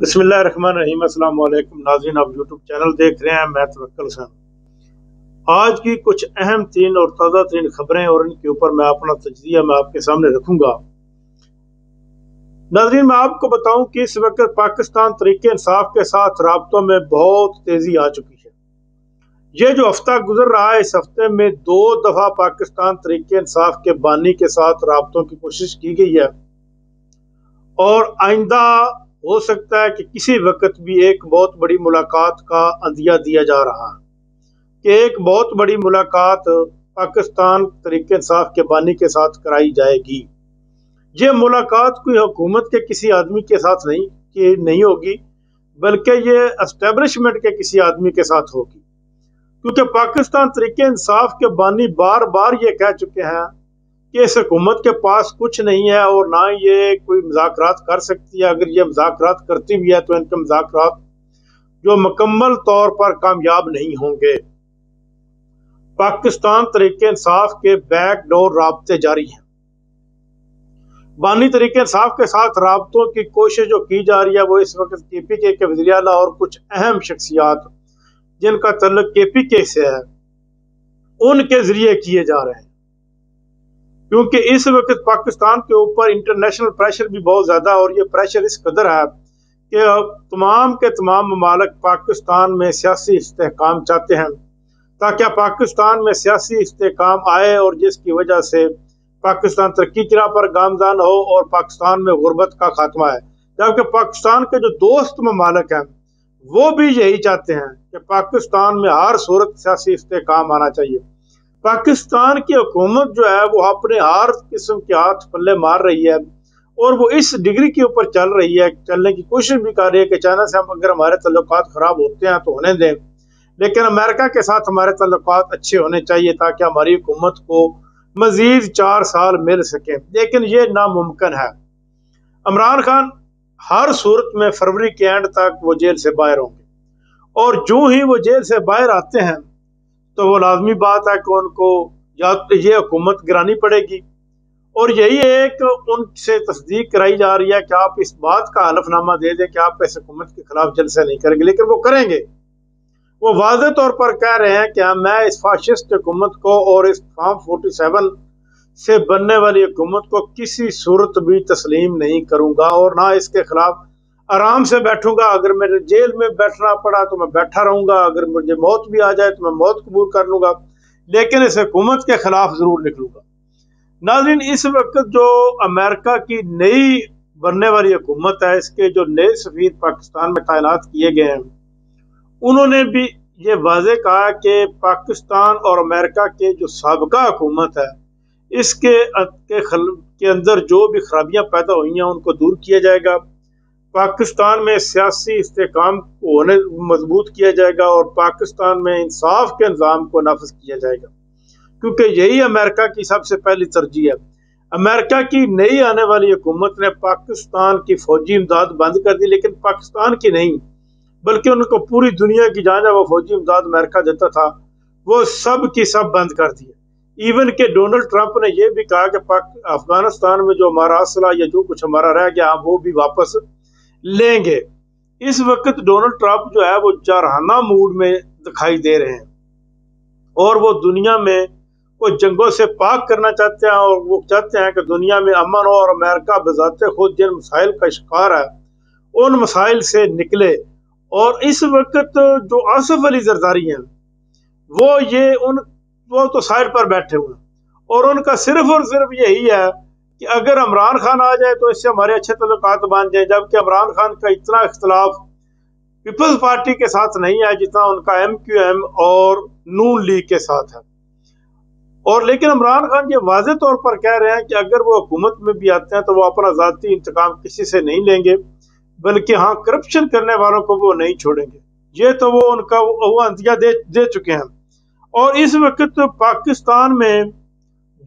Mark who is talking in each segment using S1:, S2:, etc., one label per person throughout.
S1: बिस्मिल्लाहिर्रहमानिर्रहीम। अस्सलाम वालेकुम नाज़रीन, आप यूट्यूब चैनल देख रहे हैं। मैं तवक्कुल हुसैन। आज की कुछ अहम तीन और ताज़ा तरीन खबरें और इनके ऊपर मैं अपना तज्ज़िया मैं आपके सामने रखूंगा। नाज़रीन, मैं आपको बताऊं कि इस वक्त पाकिस्तान तरीके इंसाफ के साथ राब्तों में बहुत तेज़ी आ चुकी है। ये जो हफ्ता गुजर रहा है, इस हफ्ते में 2 दफ़ा पाकिस्तान तरीके इंसाफ के बानी के साथ राब्तों की कोशिश की गई है और आइंदा हो सकता है कि किसी वक्त भी एक बहुत बड़ी मुलाकात का अंदिया दिया जा रहा है कि एक बहुत बड़ी मुलाकात पाकिस्तान तरीके इंसाफ के बानी के साथ कराई जाएगी। ये मुलाकात कोई हुकूमत के किसी आदमी के साथ नहीं होगी, बल्कि ये एस्टेब्लिशमेंट के किसी आदमी के साथ होगी, क्योंकि पाकिस्तान तरीके इंसाफ के बानी बार बार ये कह चुके हैं कि इस हुकूमत के पास कुछ नहीं है और ना ये कोई मुज़ाकरात कर सकती है। अगर ये मुज़ाकरात करती भी है तो इनके मुज़ाकरात जो मुकम्मल तौर पर कामयाब नहीं होंगे। पाकिस्तान तरीके इंसाफ के बैकडोर राब्ते जारी हैं। बानी तरीके इंसाफ के साथ राब्तों की कोशिश जो की जा रही है वो इस वक्त KPK के वज़ीर आला और कुछ अहम शख्सियात जिनका तल्लुक KPK से है उनके जरिए किए जा रहे हैं, क्योंकि इस वक्त पाकिस्तान के ऊपर इंटरनेशनल प्रेशर भी बहुत ज़्यादा और ये प्रेशर इस कदर है कि तमाम के तमाम ममालिक पाकिस्तान में सियासी इस्तेहकाम चाहते हैं, ताकि पाकिस्तान में सियासी इस्तेहकाम आए और जिसकी वजह से पाकिस्तान तरक्की की राह पर गामज़न हो और पाकिस्तान में गुर्बत का खात्मा है। जबकि पाकिस्तान के जो दोस्त ममालिक हैं वो भी यही चाहते हैं कि पाकिस्तान में हर सूरत सियासी इस्तेहकाम आना चाहिए। पाकिस्तान की हुकूमत जो है वो अपने हर किस्म के हाथ पल्ले मार रही है और वो इस डिग्री के ऊपर चल रही है, चलने की कोशिश भी कर रही है कि चाइना से हम अगर हमारे तल्लुकात खराब होते हैं तो होने दें, लेकिन अमेरिका के साथ हमारे तल्लुकात अच्छे होने चाहिए ताकि हमारी हुकूमत को मजीद 4 साल मिल सके। लेकिन ये नामुमकिन है। इमरान खान हर सूरत में फरवरी के एंड तक वो जेल से बाहर होंगे और जो ही वो जेल से बाहर आते हैं तो वो लाजमी बात है कि उनको या तो ये हुकूमत गिरानी पड़ेगी और यही एक उनसे तस्दीक कराई जा रही है कि आप इस बात का हलफनामा दे दें कि आप इस हुकूमत के खिलाफ जलसा नहीं करेंगे, लेकिन वो करेंगे। वो वाज़ेह तौर पर कह रहे हैं कि मैं इस फाशिस्ट हुकूमत को और इस फॉर्म 47 से बनने वाली हुकूमत को किसी सूरत भी तस्लीम नहीं करूंगा और ना इसके खिलाफ आराम से बैठूंगा। अगर मेरे जेल में बैठना पड़ा तो मैं बैठा रहूंगा, अगर मुझे मौत भी आ जाए तो मैं मौत कबूल कर लूंगा, लेकिन इस हुकूमत के खिलाफ जरूर निकलूंगा। नाज़रीन, इस वक्त जो अमेरिका की नई बनने वाली हुकूमत है, इसके जो नए सफीर पाकिस्तान में तैनात किए गए हैं, उन्होंने भी ये वाज़ेह कहा कि पाकिस्तान और अमेरिका के जो साबिका हुकूमत है इसके के अंदर जो भी खराबियां पैदा हुई हैं उनको दूर किया जाएगा। पाकिस्तान में सियासी इस्तेहकाम को मजबूत किया जाएगा और पाकिस्तान में इंसाफ के निज़ाम को नाफिज किया जाएगा, क्योंकि यही अमेरिका की सबसे पहली तरजीह है। अमेरिका की नई आने वाली हुकूमत ने पाकिस्तान की फौजी इमदाद बंद कर दी, लेकिन पाकिस्तान की नहीं बल्कि उनको पूरी दुनिया की जहाँ वो फौजी इमदाद अमेरिका देता था वो सब की सब बंद कर दिए। इवन के डोनाल्ड ट्रंप ने यह भी कहा कि अफगानिस्तान में जो हमारा असला या जो कुछ हमारा रह गया वो भी वापस लेंगे। इस वक्त डोनाल्ड ट्रंप जो है वो जारहाना मूड में दिखाई दे रहे हैं और वो दुनिया में को जंगों से पाक करना चाहते हैं और वो चाहते हैं कि दुनिया में अमन हो और अमेरिका बजाते खुद जिन मसाइल का शिकार है उन मसाइल से निकले। और इस वक्त जो आसिफ अली जरदारी हैं वो तो साइड पर बैठे हुए हैं और उनका सिर्फ और सिर्फ यही है कि अगर इमरान खान आ जाए तो इससे हमारे अच्छे तल्लुकात बन जाए। जबकि इमरान खान का इतना इख्तलाफ पीपल्स पार्टी के साथ नहीं है जितना उनका MQM और नून लीग के साथ है। और लेकिन इमरान खान ये वाज़ेह तौर पर कह रहे हैं कि अगर वो हुकूमत में भी आते हैं तो वो अपना ज़ाती इंतकाम किसी से नहीं लेंगे, बल्कि हाँ करप्शन करने वालों को वो नहीं छोड़ेंगे। ये तो वो उनका वो अंदिया दे चुके हैं। और इस वक्त पाकिस्तान में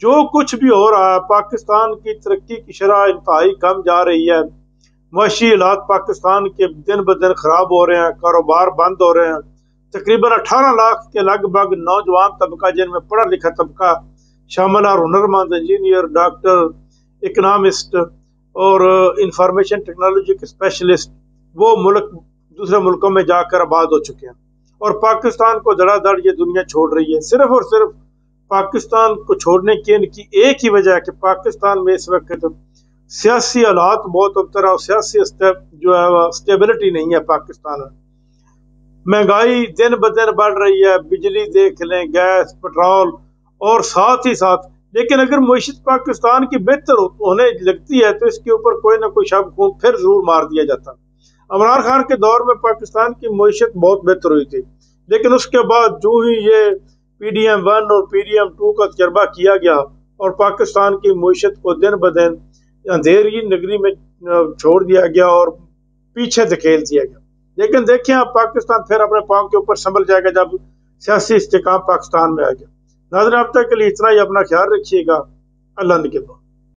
S1: जो कुछ भी हो रहा है, पाकिस्तान की तरक्की की शरह इंतहाई कम जा रही है, माशी हालात पाकिस्तान के दिन ब दिन खराब हो रहे हैं, कारोबार बंद हो रहे हैं। तकरीबन 18 लाख के लगभग नौजवान तबका जिनमें पढ़ा लिखा तबका शामिल है, हुनरमंद, इंजीनियर, डॉक्टर, इकनॉमिस्ट और इंफॉर्मेशन टेक्नोलॉजी के स्पेशलिस्ट, وہ ملک دوسرے ملکوں میں جا کر آباد ہو چکے ہیں، اور پاکستان کو دھڑا دھڑ یہ دنیا چھوڑ رہی ہے۔ صرف اور صرف پاکستان کو چھوڑنے کی ان کی ایک ہی وجہ ہے کہ پاکستان میں اس وقت سیاسی حالات بہت ابتر اور سیاسی جو ہے اسٹیبلٹی نہیں ہے پاکستان میں۔ مہنگائی دن بدن بڑھ رہی ہے، بجلی دیکھ لیں، گیس، پٹرول، اور ساتھ ہی ساتھ لیکن اگر معیشت پاکستان کی بہتر ہونے لگتی ہے تو اس کے اوپر کوئی نہ کوئی شب خون پھر ضرور مار دیا جاتا۔ عمران خان کے دور میں پاکستان کی معیشت بہت بہتر ہوئی تھی، لیکن اس کے بعد جو ہی یہ PDM-1 اور PDM-2 کا تجربہ کیا گیا اور پاکستان کی معیشت کو دن بدن اندھیری نگری میں چھوڑ دیا گیا اور پیچھے دھکیل دیا گیا۔ لیکن دیکھیں اب پاکستان پھر اپنے پاؤں کے اوپر سنبھل جائے گا جب سیاسی استحکام پاکستان میں آ گیا۔ ناظرین اب تک کے لیے اتنا ہی، اپنا خیال رکھیے گا، اللہ نگہبان۔